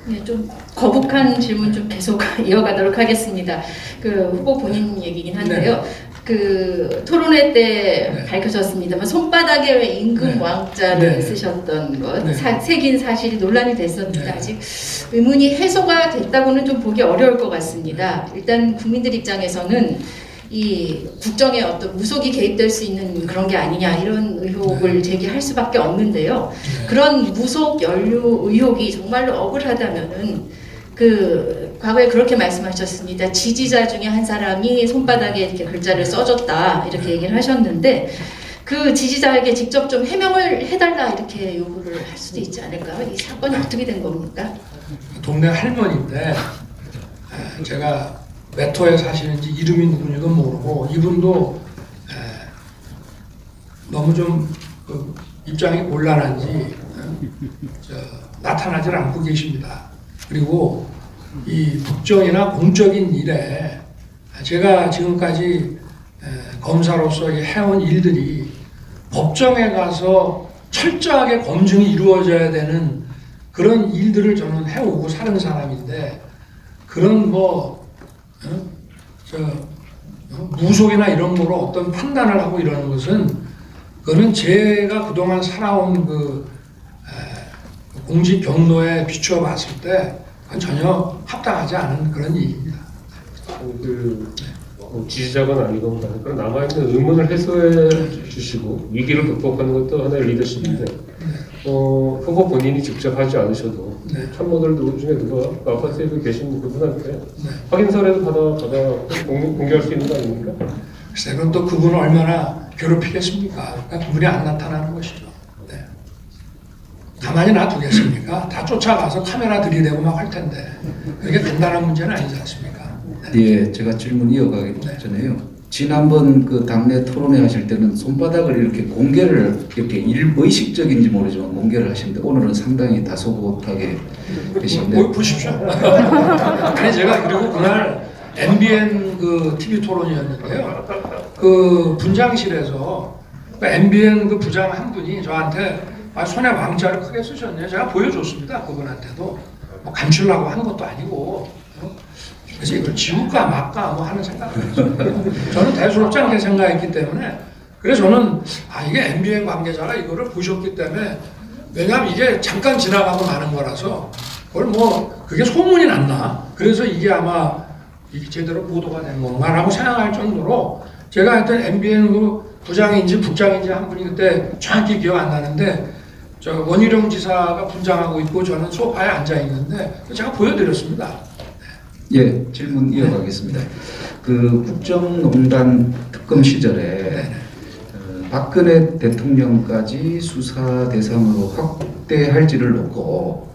네, 좀 거북한 질문 좀 계속 이어가도록 하겠습니다. 그 후보 본인 얘기긴 한데요. 그 토론회 때 밝혀졌습니다만 손바닥에 왜 임금 왕자를 쓰셨던 것 새긴 사실이 논란이 됐었는데 아직 의문이 해소가 됐다고는 좀 보기 어려울 것 같습니다. 일단 국민들 입장에서는 이 국정에 어떤 무속이 개입될 수 있는 그런 게 아니냐 이런 의혹을 제기할 수밖에 없는데요. 그런 무속 연루 의혹이 정말로 억울하다면은 그 과거에 그렇게 말씀하셨습니다. 지지자 중에 한 사람이 손바닥에 이렇게 글자를 써줬다 이렇게 얘기를 하셨는데 그 지지자에게 직접 좀 해명을 해달라 이렇게 요구를 할 수도 있지 않을까요? 이 사건이 어떻게 된 겁니까? 동네 할머니인데 제가 외토에 사시는지 이름이 누구인지도 모르고 이분도 너무 좀 입장이 곤란한지 나타나질 않고 계십니다. 그리고 이 국정이나 공적인 일에 제가 지금까지 검사로서 해온 일들이 법정에 가서 철저하게 검증이 이루어져야 되는 그런 일들을 저는 해오고 사는 사람인데 그런 무속이나 이런 거로 어떤 판단을 하고 이러는 것은 그거는 제가 그동안 살아온 공직 경로에 비추어 봤을 때 그건 전혀 합당하지 않은 그런 일입니다. 지지자건 아니건 그런 남아있는 의문을 해소해 주시고 위기를 극복하는 것도 하나의 리더십인데 후보 본인이 직접 하지 않으셔도 참모들 중에 누가 아파트에 계신 그분한테 확인서라도 받아 공개할 수 있는 거 아닙니까? 글쎄 그럼 또 그분을 얼마나 괴롭히겠습니까? 그러니까 그분이 안 나타나는 것이죠. 가만히 놔두겠습니까? 다 쫓아가서 카메라 들이대고 막 할 텐데 그게 간단한 문제는 아니지 않습니까? 예, 제가 질문 이어가기 전에요. 지난번 그 당내 토론회 하실 때는 손바닥을 이렇게 공개를 이렇게 일의식적인지 모르지만 공개를 하시는데 오늘은 상당히 다소곳하게 계신데. 보십시오. 아니 제가 그리고 그날 MBN 그 TV 토론이었는데요. 그 분장실에서 그 MBN 그 부장 한 분이 저한테 손에 왕자를 크게 쓰셨네요. 제가 보여줬습니다. 그분한테도 뭐 감추려고 하는 것도 아니고. 그래서 이걸 지울까 말까 하는 생각을 했어요. 저는 대수롭지 않게 생각했기 때문에 그래서 저는 이게 MBN 관계자가 이거를 보셨기 때문에 왜냐하면 이게 잠깐 지나가고 마는 거라서 그걸 그게 소문이 났나 그래서 이게 아마 이게 제대로 보도가 된 건가라고 생각할 정도로 제가 하여튼 MBN 그 부장인지 국장인지 한 분이 그때 정확히 기억 안 나는데 원희룡 지사가 분장하고 있고 저는 소파에 앉아 있는데 제가 보여드렸습니다. 예, 질문 이어가겠습니다. 그 국정농단 특검 시절에 박근혜 대통령까지 수사 대상으로 확대할지를 놓고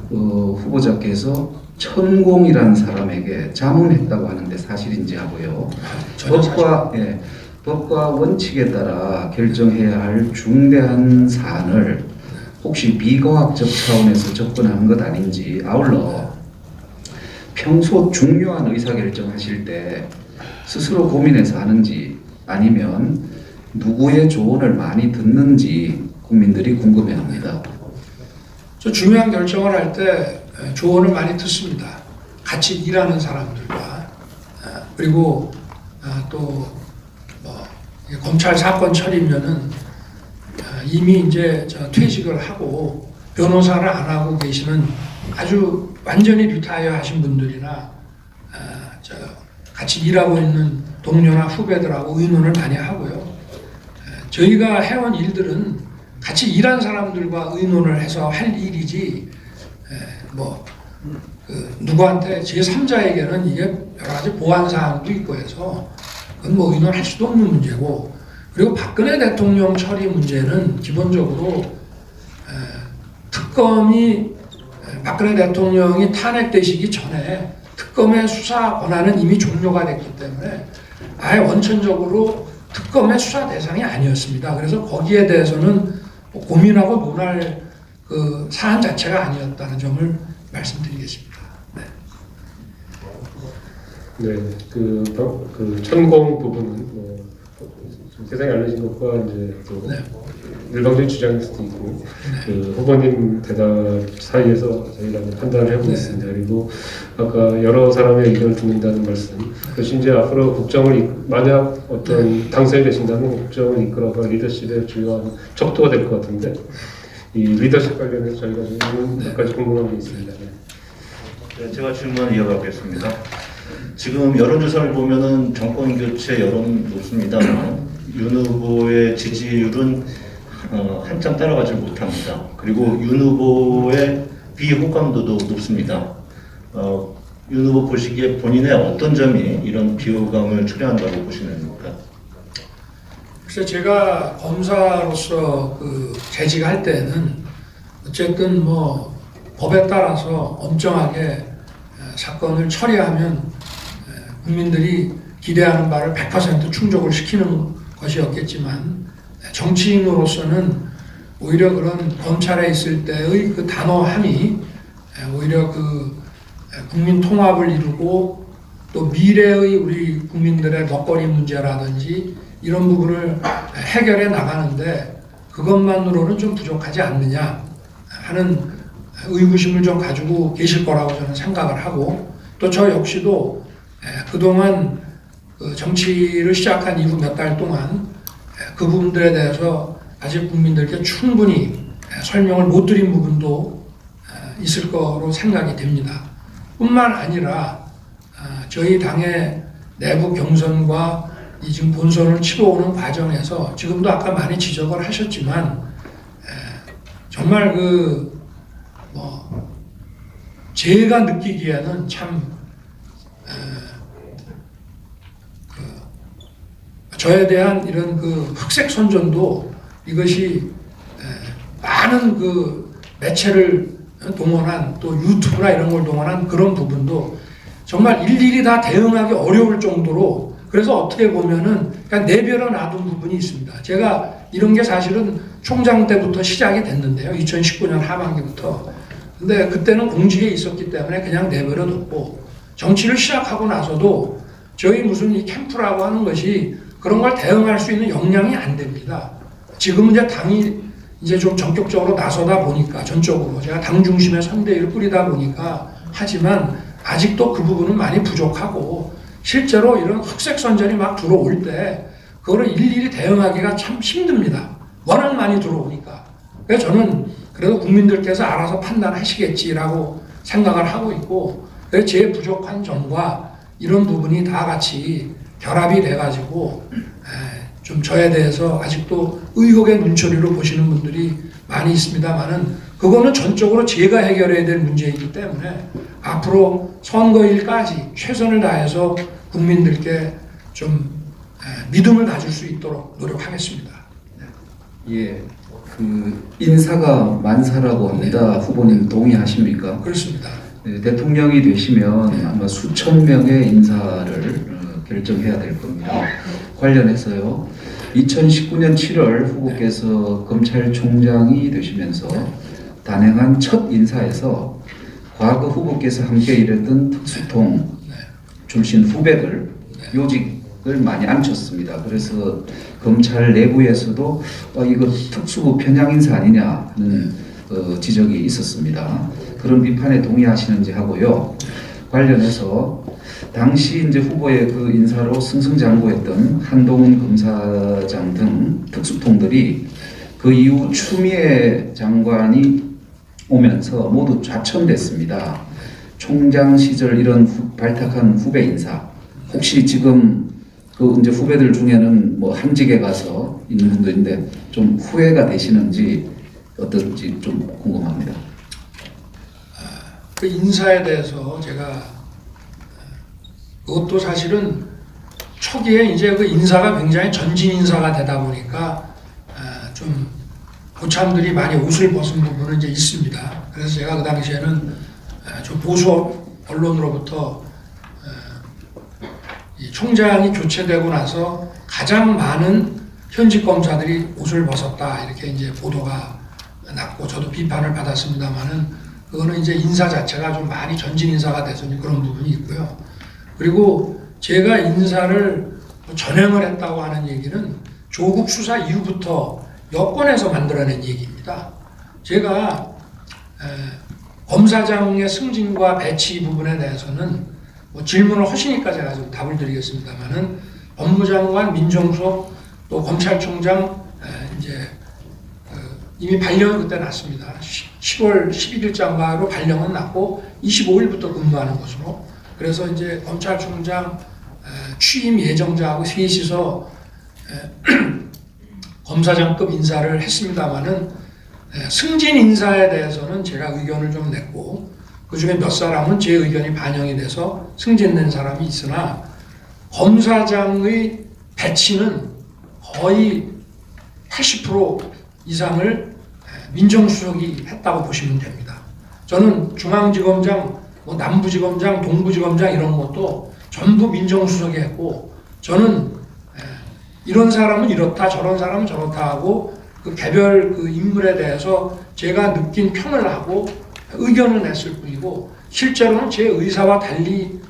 후보자께서 천공이라는 사람에게 자문했다고 하는데 사실인지 하고요. 법과 원칙에 따라 결정해야 할 중대한 사안을 혹시 비공학적 차원에서 접근한 것 아닌지 아울러 평소 중요한 의사결정하실 때 스스로 고민해서 하는지 아니면 누구의 조언을 많이 듣는지 국민들이 궁금해합니다. 저 중요한 결정을 할 때 조언을 많이 듣습니다. 같이 일하는 사람들과 그리고 또 검찰 사건 처리면은 이미 이제 퇴직을 하고 변호사를 안 하고 계시는 아주 완전히 리타이어 하신 분들이나 같이 일하고 있는 동료나 후배들하고 의논을 많이 하고요. 저희가 해온 일들은 같이 일한 사람들과 의논을 해서 할 일이지 누구한테 제3자에게는 이게 여러 가지 보안 사항도 있고 해서 그건 의논할 수도 없는 문제고 그리고 박근혜 대통령 처리 문제는 기본적으로 특검이 박근혜 대통령이 탄핵되시기 전에 특검의 수사 권한은 이미 종료가 됐기 때문에 아예 원천적으로 특검의 수사 대상이 아니었습니다. 그래서 거기에 대해서는 고민하고 논할 그 사안 자체가 아니었다는 점을 말씀드리겠습니다. 그 천공 부분은 좀 세상에 알려진 것과 이제 또 네. 일방적인 주장일 수도 있고 그 후보님 대답 사이에서 저희가 이제 판단을 해보고 네. 있습니다. 그리고 아까 여러 사람의 의견을 듣는다는 말씀, 그것이 이제 앞으로 국정을 만약 어떤 당선이 되신다면 국정을 이끌어갈 리더십의 주요한 척도가 될 것 같은데 이 리더십 관련해서 저희가 좀 몇 가지 궁금한 게 있습니다. 네, 제가 질문 이어가겠습니다. 지금 여론조사를 보면은 정권 교체 여론은 높습니다만 윤 후보의 지지율은 한참 따라가지 못합니다. 그리고 윤 후보의 비호감도도 높습니다. 윤 후보 보시기에 본인의 어떤 점이 이런 비호감을 초래한다고 보시는 겁니까? 글쎄 제가 검사로서 그 재직할 때는 어쨌든 뭐 법에 따라서 엄정하게 사건을 처리하면 국민들이 기대하는 바를 100% 충족을 시키는 것이었겠지만 정치인으로서는 오히려 그런 검찰에 있을 때의 그 단호함이 오히려 그 국민 통합을 이루고 또 미래의 우리 국민들의 먹거리 문제라든지 이런 부분을 해결해 나가는데 그것만으로는 좀 부족하지 않느냐 하는 의구심을 좀 가지고 계실 거라고 저는 생각을 하고 또 저 역시도 그동안 그 정치를 시작한 이후 몇 달 동안 그 부분들에 대해서 아직 국민들께 충분히 설명을 못 드린 부분도 있을 거로 생각이 됩니다. 뿐만 아니라 저희 당의 내부 경선과 이 지금 본선을 치러오는 과정에서 지금도 아까 많이 지적을 하셨지만 정말 제가 느끼기에는 참 저에 대한 이런 그 흑색 선전도 이것이 많은 그 매체를 동원한 또 유튜브나 이런 걸 동원한 그런 부분도 정말 일일이 다 대응하기 어려울 정도로 그래서 어떻게 보면은 그냥 내버려 놔둔 부분이 있습니다. 제가 이런 게 사실은 총장 때부터 시작이 됐는데요. 2019년 하반기부터. 근데 그때는 공직에 있었기 때문에 그냥 내버려 뒀고 정치를 시작하고 나서도 저희 무슨 이 캠프라고 하는 것이 그런 걸 대응할 수 있는 역량이 안 됩니다. 지금은 이제 당이 이제 좀 전격적으로 나서다 보니까 전적으로 제가 당 중심의 선대위를 꾸리다 보니까 하지만 아직도 그 부분은 많이 부족하고 실제로 이런 흑색 선전이 막 들어올 때 그거를 일일이 대응하기가 참 힘듭니다. 워낙 많이 들어오니까. 그래서 저는 그래도 국민들께서 알아서 판단하시겠지라고 생각을 하고 있고 그래서 제 부족한 점과 이런 부분이 다 같이 결합이 돼가지고 좀 저에 대해서 아직도 의혹의 눈초리로 보시는 분들이 많이 있습니다만은 그거는 전적으로 제가 해결해야 될 문제이기 때문에 앞으로 선거일까지 최선을 다해서 국민들께 좀 믿음을 가질 수 있도록 노력하겠습니다. 예, 그 인사가 만사라고 합니다. 후보님 동의하십니까? 그렇습니다. 네, 대통령이 되시면 아마 수천 명의 인사를 결정해야 될 겁니다. 관련해서요. 2019년 7월 후보께서 검찰총장이 되시면서 단행한 첫 인사에서 과거 후보께서 함께 일했던 특수통 출신 후배들 요직을 많이 앉혔습니다. 그래서 검찰 내부에서도 이거 특수부 편향 인사 아니냐 하는 지적이 있었습니다. 그런 비판에 동의하시는지 하고요. 관련해서 당시 이제 후보의 그 인사로 승승장구했던 한동훈 검사장 등 특수통들이 그 이후 추미애 장관이 오면서 모두 좌천됐습니다. 총장 시절 이런 발탁한 후배 인사 혹시 지금 그 이제 후배들 중에는 뭐 한직에 가서 있는 분도 있는데 좀 후회가 되시는지 어떤지 좀 궁금합니다. 그 인사에 대해서 제가 그것도 사실은 초기에 이제 그 인사가 굉장히 전진 인사가 되다 보니까 좀 고참들이 많이 옷을 벗은 부분은 이제 있습니다. 그래서 제가 그 당시에는 좀 보수 언론으로부터 이 총장이 교체되고 나서 가장 많은 현직 검사들이 옷을 벗었다 이렇게 이제 보도가 났고 저도 비판을 받았습니다만은 그거는 이제 인사 자체가 좀 많이 전진 인사가 돼서 그런 부분이 있고요. 그리고 제가 인사를 전횡을 했다고 하는 얘기는 조국 수사 이후부터 여권에서 만들어낸 얘기입니다. 제가 검사장의 승진과 배치 부분에 대해서는 뭐 질문을 하시니까 제가 좀 답을 드리겠습니다만은 법무장관, 민정수석 또 검찰총장 이제 이미 발령은 그때 났습니다. 10월 11일자로 발령은 났고 25일부터 근무하는 것으로. 그래서 이제 검찰총장 취임 예정자하고 셋이서 검사장급 인사를 했습니다마는 승진 인사에 대해서는 제가 의견을 좀 냈고 그 중에 몇 사람은 제 의견이 반영이 돼서 승진된 사람이 있으나 검사장의 배치는 거의 80% 이상을 민정수석이 했다고 보시면 됩니다. 저는 중앙지검장, 뭐 남부지검장, 동부지검장 이런 것도 전부 민정수석이 했고 저는 이런 사람은 이렇다 저런 사람은 저렇다 하고 그 개별 그 인물에 대해서 제가 느낀 평을 하고 의견을 냈을 뿐이고 실제로는 제 의사와 달리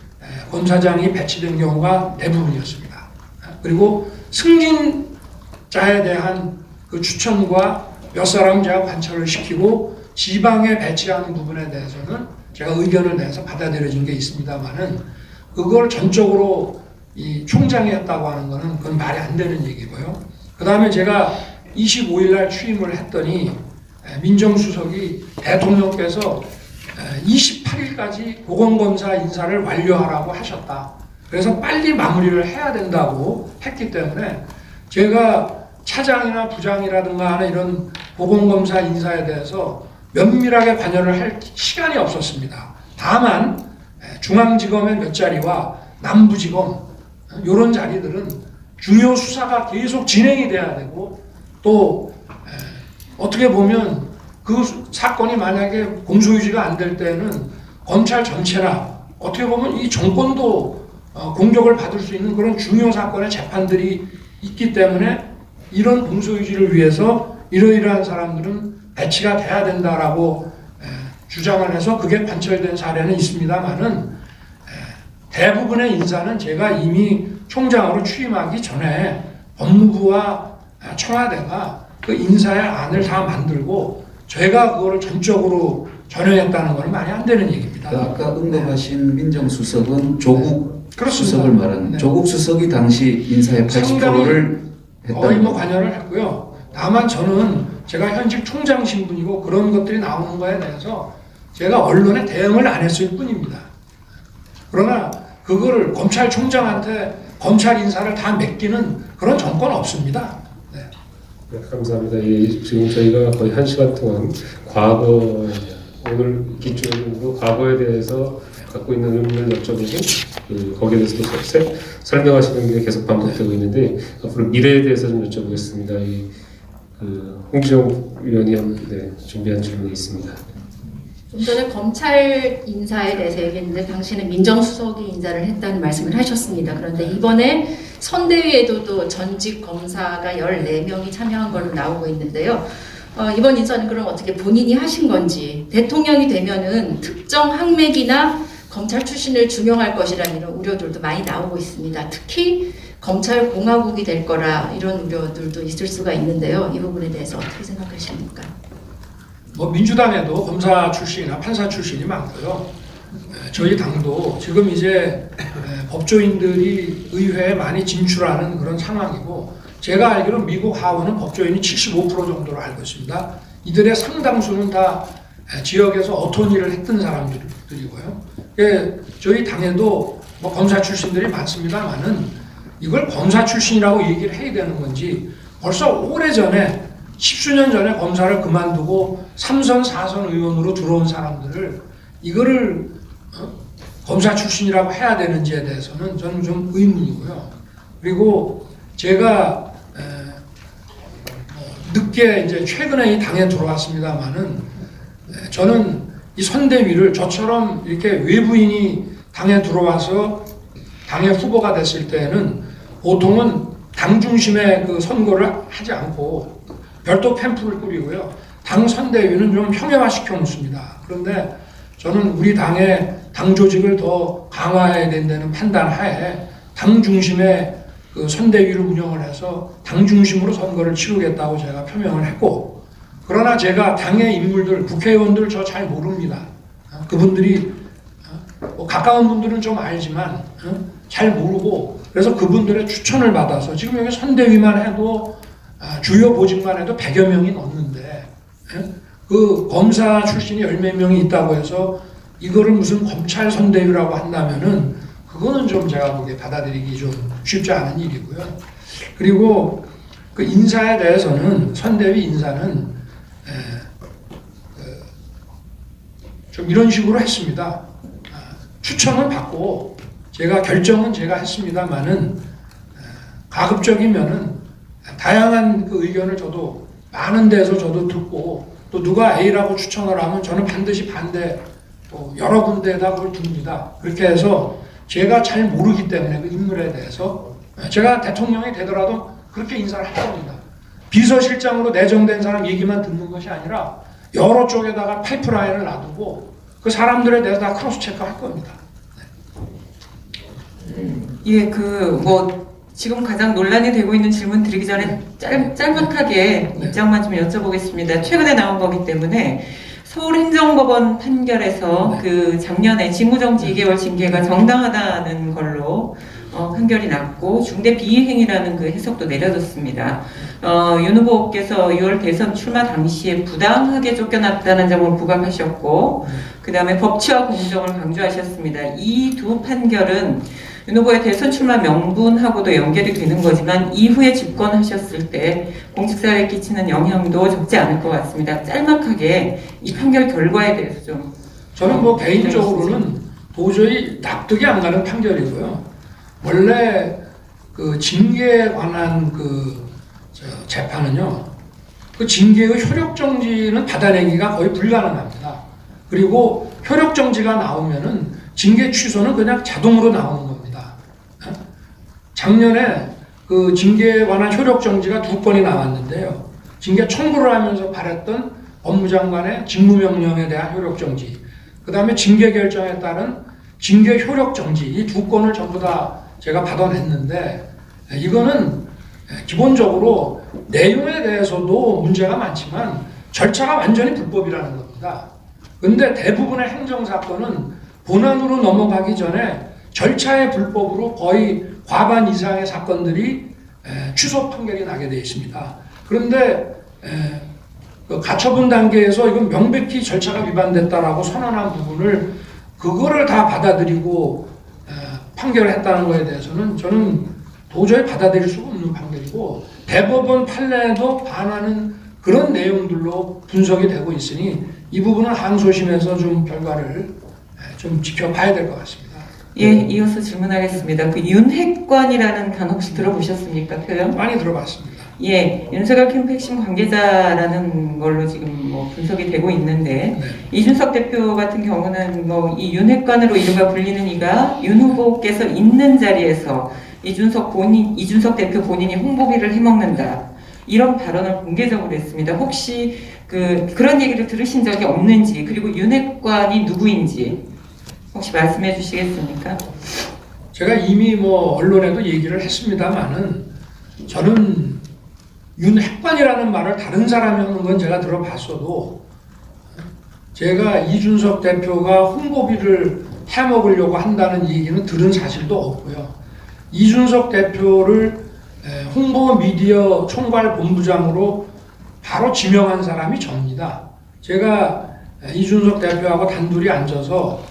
검사장이 배치된 경우가 대부분이었습니다. 그리고 승진자에 대한 그 추천과 몇 사람 제가 관철을 시키고 지방에 배치하는 부분에 대해서는 제가 의견을 내서 받아들여진 게 있습니다만은 그걸 전적으로 이 총장이 했다고 하는 거는 그건 말이 안 되는 얘기고요. 그 다음에 제가 25일 날 취임을 했더니 민정수석이 대통령께서 28일까지 보건검사 인사를 완료하라고 하셨다. 그래서 빨리 마무리를 해야 된다고 했기 때문에 제가 차장이나 부장이라든가 하는 이런 보건검사 인사에 대해서 면밀하게 관여를 할 시간이 없었습니다. 다만 중앙지검의 몇 자리와 남부지검 이런 자리들은 중요 수사가 계속 진행이 돼야 되고 또 어떻게 보면 그 사건이 만약에 공소유지가 안 될 때는 검찰 전체나 어떻게 보면 이 정권도 공격을 받을 수 있는 그런 중요 사건의 재판들이 있기 때문에 이런 공소유지를 위해서 이러이러한 사람들은 배치가 돼야 된다라고 주장을 해서 그게 관철된 사례는 있습니다만은 대부분의 인사는 제가 이미 총장으로 취임하기 전에 법무부와 청와대가 그 인사의 안을 다 만들고 제가 그거를 전적으로 전형했다는 건 말이 안 되는 얘기입니다. 아까 언급하신 민정수석은 조국 그렇습니다. 수석을 말하는 네. 조국 수석이 당시 인사의 80%를 거의 뭐 했다는 관여를 했고요. 다만 저는 제가 현직 총장 신분이고 그런 것들이 나오는 거에 대해서 제가 언론에 대응을 안 했을 뿐입니다. 그러나 그거를 검찰총장한테 검찰 인사를 다 맡기는 그런 정권 없습니다. 네. 네, 감사합니다. 지금 저희가 거의 1시간 동안 과거, 오늘 기준으로 과거에 대해서 갖고 있는 의문을 여쭤보고 거기에 대해서 또 설명하시는 게 계속 반복되고 있는데 앞으로 미래에 대해서 좀 여쭤보겠습니다. 홍지영 위원이 준비한 질문이 있습니다. 좀 전에 검찰 인사에 대해서 얘기했는데 당신은 민정수석이 인사를 했다는 말씀을 하셨습니다. 그런데 이번에 선대위에도 또 전직 검사가 14명이 참여한 걸로 나오고 있는데요. 이번 인사는 그럼 어떻게 본인이 하신 건지 대통령이 되면은 특정 학맥이나 검찰 출신을 중용할 것이라는 이런 우려들도 많이 나오고 있습니다. 특히 검찰 공화국이 될 거라 이런 우려들도 있을 수가 있는데요. 이 부분에 대해서 어떻게 생각하십니까? 뭐 민주당에도 검사 출신이나 판사 출신이 많고요. 저희 당도 지금 이제 법조인들이 의회에 많이 진출하는 그런 상황이고 제가 알기로 미국 하원은 법조인이 75% 정도로 알고 있습니다. 이들의 상당수는 다 지역에서 어토니를 했던 사람들이고요. 저희 당에도 뭐 검사 출신들이 많습니다만은 이걸 검사 출신이라고 얘기를 해야 되는 건지 벌써 오래전에 10수년 전에 검사를 그만두고 3선, 4선 의원으로 들어온 사람들을 이거를 검사 출신이라고 해야 되는지에 대해서는 저는 좀 의문이고요. 그리고 제가 늦게 이제 최근에 이 당에 들어왔습니다만은 저는 이 선대위를 저처럼 이렇게 외부인이 당에 들어와서 당의 후보가 됐을 때는 보통은 당 중심의 그 선거를 하지 않고 별도 캠프를 꾸리고요. 당 선대위는 좀 형해화시켜 놓습니다. 그런데 저는 우리 당의 당 조직을 더 강화해야 된다는 판단 하에 당 중심의 그 선대위를 운영을 해서 당 중심으로 선거를 치르겠다고 제가 표명을 했고, 그러나 제가 당의 인물들, 국회의원들 저 잘 모릅니다. 그분들이 뭐 가까운 분들은 좀 알지만 잘 모르고, 그래서 그분들의 추천을 받아서 지금 여기 선대위만 해도 주요 보직만 해도 100여 명이 넘는데, 그 검사 출신이 10몇 명이 있다고 해서 이거를 무슨 검찰 선대위라고 한다면은 그거는 좀 제가 보기에 받아들이기 좀 쉽지 않은 일이고요. 그리고 그 인사에 대해서는, 선대위 인사는 좀 이런 식으로 했습니다. 추천은 받고 제가 결정은 제가 했습니다만은 가급적이면은 다양한 그 의견을 저도 많은 데서 저도 듣고, 또 누가 A라고 추천을 하면 저는 반드시 반대 여러 군데에다 그걸 둡니다. 그렇게 해서 제가 잘 모르기 때문에 그 인물에 대해서 제가 대통령이 되더라도 그렇게 인사를 할 겁니다. 비서실장으로 내정된 사람 얘기만 듣는 것이 아니라 여러 쪽에다가 파이프라인을 놔두고 그 사람들에 대해서 다 크로스 체크할 겁니다. 예, 지금 가장 논란이 되고 있는 질문 드리기 전에 짤막하게 입장만 좀 여쭤보겠습니다. 최근에 나온 거기 때문에 서울행정법원 판결에서 그 작년에 직무정지 2개월 징계가 정당하다는 걸로 판결이 났고, 중대 비행이라는 그 해석도 내려졌습니다. 윤 후보께서 6월 대선 출마 당시에 부당하게 쫓겨났다는 점을 부각하셨고, 그 다음에 법치와 공정을 강조하셨습니다. 이 두 판결은 윤 후보의 대선 출마 명분하고도 연결이 되는 거지만 이후에 집권하셨을 때 공직사회에 끼치는 영향도 적지 않을 것 같습니다. 짤막하게 이 판결 결과에 대해서 좀. 저는 뭐 개인적으로는 도저히 납득이 안 가는 판결이고요. 원래 그 징계에 관한 재판은요, 그 징계의 효력 정지는 받아내기가 거의 불가능합니다. 그리고 효력 정지가 나오면은 징계 취소는 그냥 자동으로 나오는 겁니다. 작년에 그 징계에 관한 효력 정지가 2건이 나왔는데요. 징계 청구를 하면서 발했던 법무장관의 직무명령에 대한 효력 정지, 그 다음에 징계 결정에 따른 징계 효력 정지, 이 2건을 전부 다 제가 받아냈는데, 이거는 기본적으로 내용에 대해서도 문제가 많지만 절차가 완전히 불법이라는 겁니다. 근데 대부분의 행정사건은 본안으로 넘어가기 전에 절차의 불법으로 거의 과반 이상의 사건들이 취소 판결이 나게 되어 있습니다. 그런데 그 가처분 단계에서 이건 명백히 절차가 위반됐다라고 선언한 부분을 그거를 다 받아들이고 판결을 했다는 것에 대해서는 저는 도저히 받아들일 수가 없는 판결이고, 대법원 판례에도 반하는 그런 내용들로 분석이 되고 있으니 이 부분은 항소심에서 좀 결과를 좀 지켜봐야 될 것 같습니다. 예, 이어서 질문하겠습니다. 그 윤핵관이라는 단어 혹시 들어보셨습니까? 표현? 많이 들어봤습니다. 예, 윤석열 캠프 핵심 관계자라는 걸로 지금 분석이 되고 있는데, 이준석 대표 같은 경우는 이 윤핵관으로 이름가 불리는 이가 윤 후보께서 있는 자리에서 이준석 대표 본인이 홍보비를 해먹는다, 이런 발언을 공개적으로 했습니다. 혹시 그런 얘기를 들으신 적이 없는지, 그리고 윤핵관이 누구인지 혹시 말씀해 주시겠습니까? 제가 이미 언론에도 얘기를 했습니다만은, 저는 윤핵관이라는 말을 다른 사람이 하는 건 제가 들어봤어도, 제가 이준석 대표가 홍보비를 해먹으려고 한다는 얘기는 들은 사실도 없고요. 이준석 대표를 홍보 미디어 총괄 본부장으로 바로 지명한 사람이 접니다. 제가 이준석 대표하고 단둘이 앉아서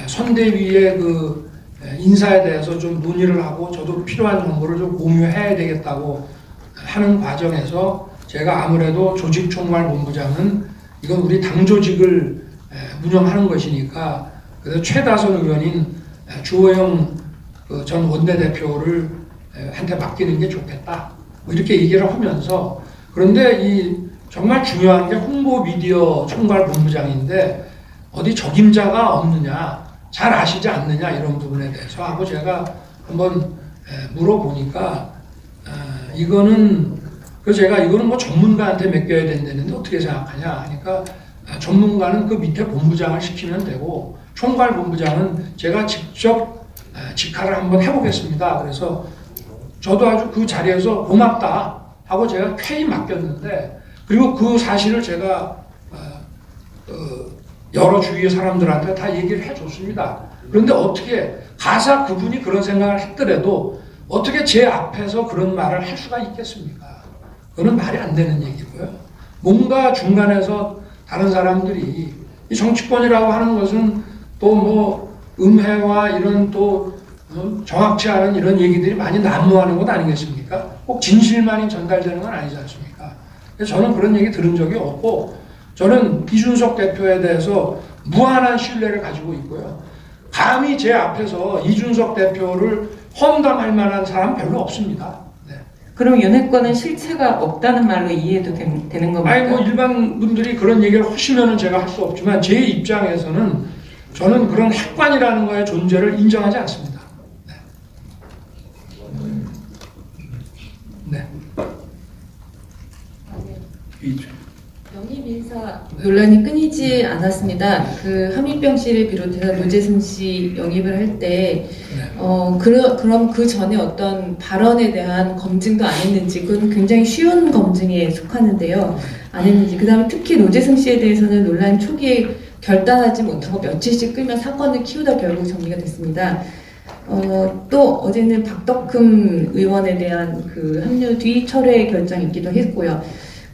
선대위의 그 인사에 대해서 좀 논의를 하고, 저도 필요한 정보를 좀 공유해야 되겠다고 하는 과정에서, 제가 아무래도 조직총괄본부장은 이건 우리 당 조직을 운영하는 것이니까, 그래서 최다선 의원인 주호영 전 원내대표를 한테 맡기는 게 좋겠다, 이렇게 얘기를 하면서, 그런데 이 정말 중요한 게 홍보 미디어 총괄본부장인데 어디 적임자가 없느냐, 잘 아시지 않느냐, 이런 부분에 대해서 하고 제가 한번 물어보니까 그래서 제가 이거는 전문가한테 맡겨야 된다는데 어떻게 생각하냐 하니까, 전문가는 그 밑에 본부장을 시키면 되고 총괄 본부장은 제가 직접 직할을 한번 해보겠습니다. 그래서 저도 아주 그 자리에서 고맙다 하고 제가 쾌히 맡겼는데, 그리고 그 사실을 제가 여러 주위의 사람들한테 다 얘기를 해줬습니다. 그런데 어떻게 가사 그분이 그런 생각을 했더라도 어떻게 제 앞에서 그런 말을 할 수가 있겠습니까? 그건 말이 안 되는 얘기고요. 뭔가 중간에서 다른 사람들이 이 정치권이라고 하는 것은 또 뭐 음해와 이런 또 정확치 않은 이런 얘기들이 많이 난무하는 것 아니겠습니까? 꼭 진실만이 전달되는 건 아니지 않습니까? 저는 그런 얘기 들은 적이 없고, 저는 이준석 대표에 대해서 무한한 신뢰를 가지고 있고요. 감히 제 앞에서 이준석 대표를 험담할 만한 사람 별로 없습니다. 네. 그럼 윤핵관은 실체가 없다는 말로 이해도 되는 겁니까? 아니 뭐 일반 분들이 그런 얘기를 하시면은 제가 할 수 없지만 제 입장에서는 저는 그런 핵관이라는 거의 존재를 인정하지 않습니다. 네. 영입 인사 논란이 끊이지 않았습니다. 그 함익병 씨를 비롯해서 노재승 씨 영입을 할 때, 그럼 그 전에 어떤 발언에 대한 검증도 안 했는지, 그건 굉장히 쉬운 검증에 속하는데요. 안 했는지. 그다음에 특히 노재승 씨에 대해서는 논란 초기에 결단하지 못하고 며칠씩 끌며 사건을 키우다 결국 정리가 됐습니다. 또 어제는 박덕흠 의원에 대한 그 합류 뒤 철회 결정이 있기도 했고요.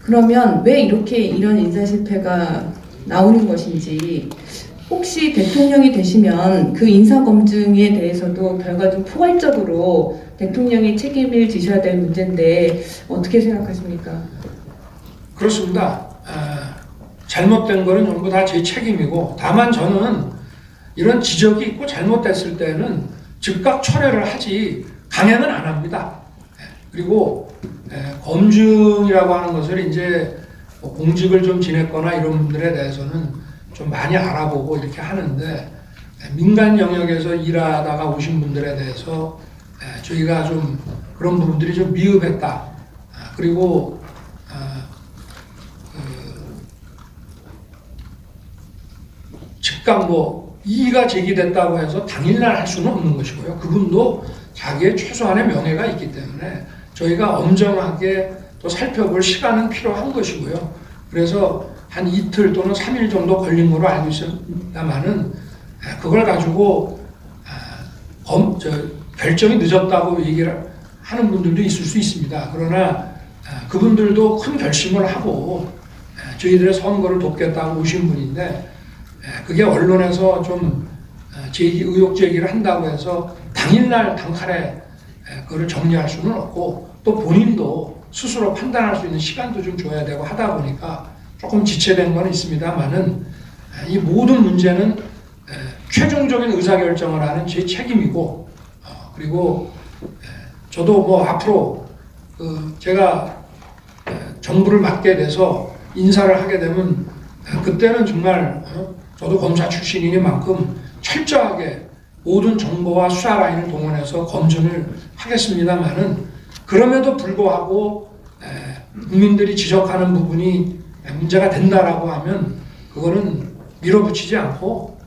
그러면 왜 이렇게 이런 인사 실패가 나오는 것인지, 혹시 대통령이 되시면 그 인사 검증에 대해서도 결과 좀 포괄적으로 대통령이 책임을 지셔야 될 문제인데 어떻게 생각하십니까? 그렇습니다. 잘못된 거는 전부 다 제 책임이고, 다만 저는 이런 지적이 있고 잘못됐을 때는 즉각 철회를 하지 강행은 안 합니다. 그리고 검증이라고 하는 것을 이제 뭐 공직을 좀 지냈거나 이런 분들에 대해서는 좀 많이 알아보고 이렇게 하는데, 민간 영역에서 일하다가 오신 분들에 대해서 저희가 좀 그런 부분들이 좀 미흡했다. 그리고 즉각 뭐 이의가 제기됐다고 해서 당일날 할 수는 없는 것이고요. 그분도 자기의 최소한의 명예가 있기 때문에 저희가 엄정하게 또 살펴볼 시간은 필요한 것이고요. 그래서 한 이틀 또는 3일 정도 걸린 걸로 알고 있습니다만은, 그걸 가지고 결정이 늦었다고 얘기를 하는 분들도 있을 수 있습니다. 그러나 그분들도 큰 결심을 하고 저희들의 선거를 돕겠다고 오신 분인데, 그게 언론에서 좀 의혹 제기를 한다고 해서 당일날 단칼에 그걸 정리할 수는 없고, 또 본인도 스스로 판단할 수 있는 시간도 좀 줘야 되고 하다 보니까 조금 지체된 건 있습니다만은, 이 모든 문제는 최종적인 의사결정을 하는 제 책임이고, 그리고 저도 뭐 앞으로 제가 정부를 맡게 돼서 인사를 하게 되면 그때는 정말 저도 검사 출신이니만큼 철저하게 모든 정보와 수사 라인을 동원해서 검증을 하겠습니다만은, 그럼에도 불구하고 국민들이 지적하는 부분이 문제가 된다라고 하면 그거는 밀어붙이지 않고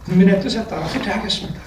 국민의 뜻에 따라 후퇴하겠습니다.